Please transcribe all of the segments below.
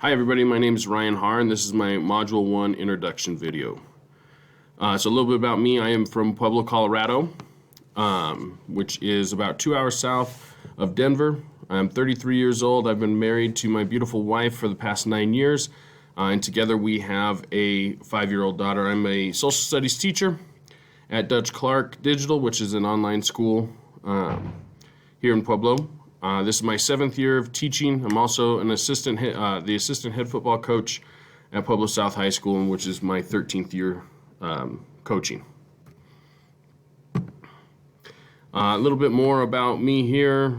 Hi everybody, my name is Ryan Haar and this is my Module 1 introduction video. So a little bit about me. I am from Pueblo, Colorado, which is about 2 hours south of Denver. I'm 33 years old. I've been married to my beautiful wife for the past 9 years, and together we have a 5-year-old daughter. I'm a social studies teacher at Dutch Clark Digital, which is an online school here in Pueblo. This is my 7th year of teaching. I'm also an assistant head football coach at Pueblo South High School, which is my 13th year coaching. A little bit more about me here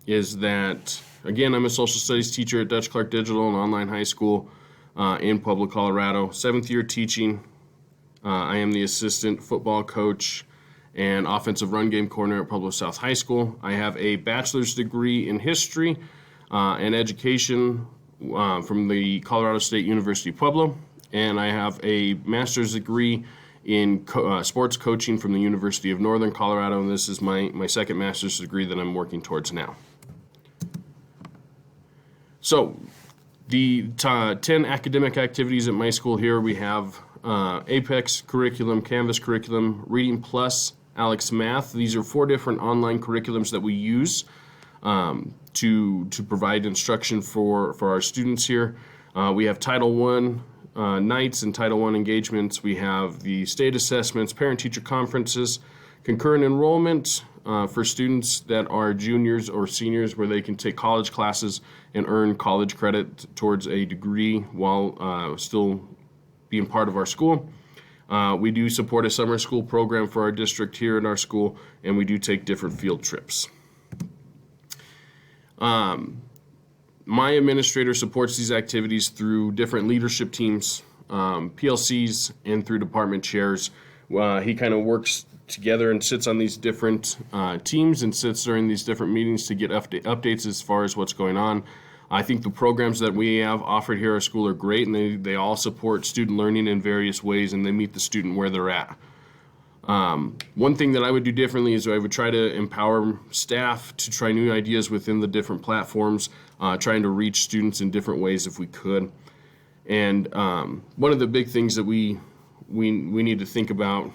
is that, again, I'm a social studies teacher at Dutch Clark Digital, an online high school in Pueblo, Colorado. 7th year teaching. I am the assistant football coach and offensive run game coordinator at Pueblo South High School. I have a bachelor's degree in history and education from the Colorado State University Pueblo, and I have a master's degree in sports coaching from the University of Northern Colorado, and this is my second master's degree that I'm working towards now. So, the 10 academic activities at my school here, we have Apex curriculum, Canvas curriculum, Reading Plus, Alex Math. These are 4 different online curriculums that we use to provide instruction for our students here. We have Title I nights and Title I engagements. We have the state assessments, parent-teacher conferences, concurrent enrollment for students that are juniors or seniors, where they can take college classes and earn college credit towards a degree while still being part of our school. We do support a summer school program for our district here at our school, and we do take different field trips. My administrator supports these activities through different leadership teams, PLCs, and through department chairs. He kind of works together and sits on these different teams and sits during these different meetings to get updates as far as what's going on. I think the programs that we have offered here at our school are great, and they all support student learning in various ways, and they meet the student where they're at. One thing that I would do differently is I would try to empower staff to try new ideas within the different platforms, trying to reach students in different ways if we could. And one of the big things that we need to think about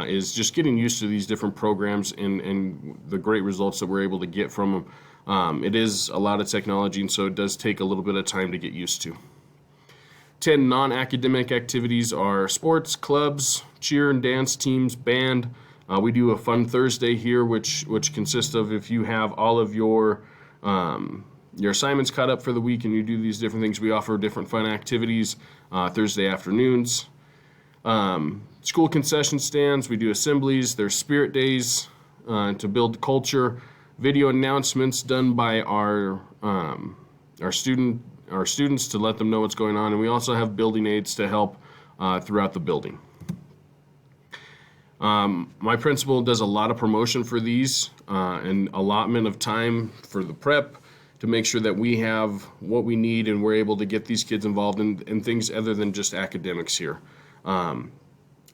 is just getting used to these different programs and the great results that we're able to get from them. It is a lot of technology, and so it does take a little bit of time to get used to. 10 non-academic activities are sports, clubs, cheer and dance teams, band. We do a fun Thursday here, which consists of, if you have all of your assignments caught up for the week and you do these different things, we offer different fun activities Thursday afternoons. School concession stands, we do assemblies, there's spirit days to build culture, video announcements done by our students to let them know what's going on, and we also have building aids to help throughout the building. My principal does a lot of promotion for these and allotment of time for the prep to make sure that we have what we need and we're able to get these kids involved in things other than just academics here.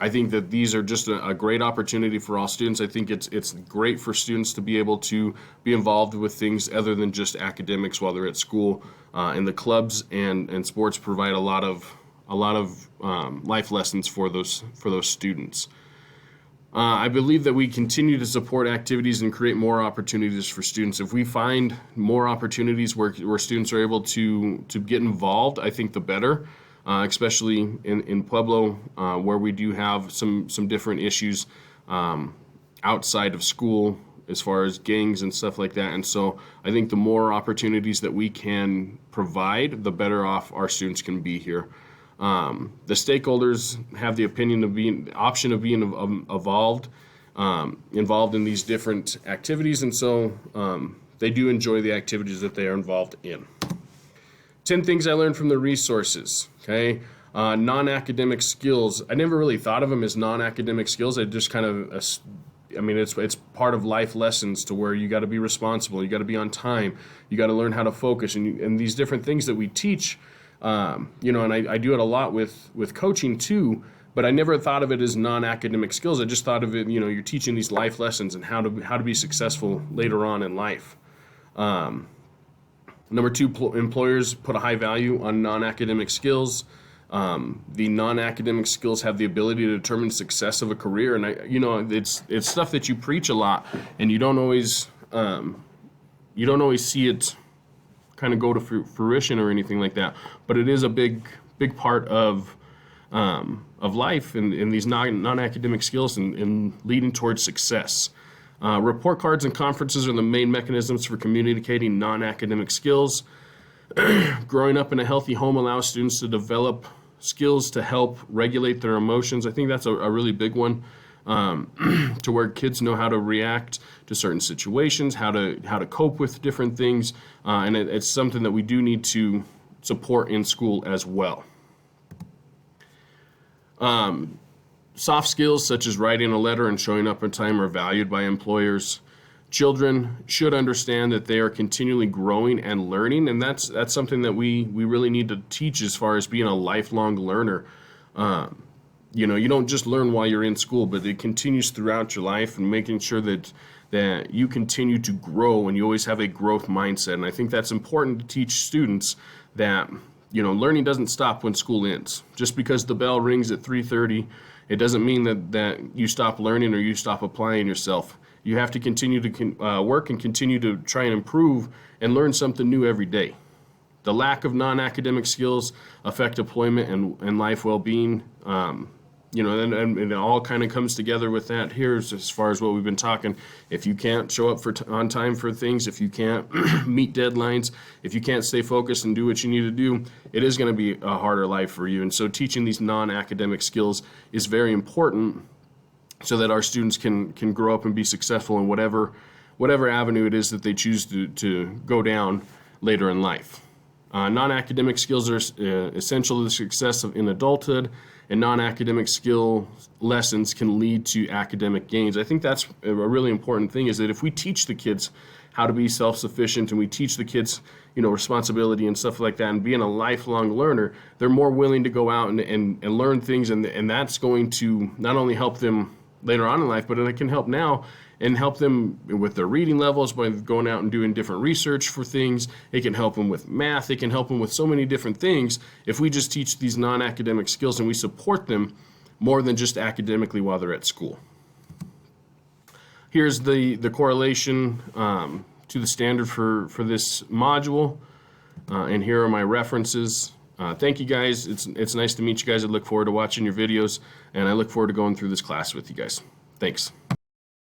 I think that these are just a great opportunity for all students. I think it's great for students to be able to be involved with things other than just academics while they're at school. And the clubs and sports provide a lot of life lessons for those students. I believe that we continue to support activities and create more opportunities for students. If we find more opportunities where students are able to get involved, I think the better. Especially in Pueblo, where we do have some different issues outside of school as far as gangs and stuff like that. And so I think the more opportunities that we can provide, the better off our students can be here. The stakeholders have the option of being involved in these different activities, and so they do enjoy the activities that they are involved in. 10 things I learned from the resources, okay? Non-academic skills. I never really thought of them as non-academic skills. I just kind of, it's part of life lessons to where you got to be responsible, you got to be on time, you got to learn how to focus, and these different things that we teach, and I do it a lot with coaching too, but I never thought of it as non-academic skills. I just thought of it, you're teaching these life lessons and how to be successful later on in life. Number two, employers put a high value on non-academic skills. The non-academic skills have the ability to determine success of a career, and it's stuff that you preach a lot, and you don't always see it kind of go to fruition or anything like that. But it is a big part of life and these non-academic skills and leading towards success. Report cards and conferences are the main mechanisms for communicating non-academic skills. Growing up in a healthy home allows students to develop skills to help regulate their emotions. I think that's a really big one, to where kids know how to react to certain situations, how to cope with different things, and it's something that we do need to support in school as well. Soft skills such as writing a letter and showing up on time are valued by employers. Children should understand that they are continually growing and learning, and that's something that we really need to teach as far as being a lifelong learner. You don't just learn while you're in school, but it continues throughout your life, and making sure that you continue to grow and you always have a growth mindset. And I think that's important to teach students that learning doesn't stop when school ends. Just because the bell rings at 3:30, it doesn't mean that you stop learning or you stop applying yourself. You have to continue to work and continue to try and improve and learn something new every day. The lack of non-academic skills affect employment and life well-being. And it all kind of comes together with that here as far as what we've been talking. If you can't show up on time for things, if you can't meet deadlines, if you can't stay focused and do what you need to do, it is going to be a harder life for you. And so teaching these non-academic skills is very important so that our students can grow up and be successful in whatever avenue it is that they choose to go down later in life. Non-academic skills are essential to the success in adulthood, and non-academic skill lessons can lead to academic gains. I think that's a really important thing, is that if we teach the kids how to be self-sufficient and we teach the kids, responsibility and stuff like that, and being a lifelong learner, they're more willing to go out and learn things, and that's going to not only help them later on in life, but it can help now and help them with their reading levels by going out and doing different research for things. It can help them with math. It can help them with so many different things if we just teach these non-academic skills and we support them more than just academically while they're at school. Here's the correlation to the standard for this module, and here are my references. Thank you guys. It's nice to meet you guys. I look forward to watching your videos, and I look forward to going through this class with you guys. Thanks.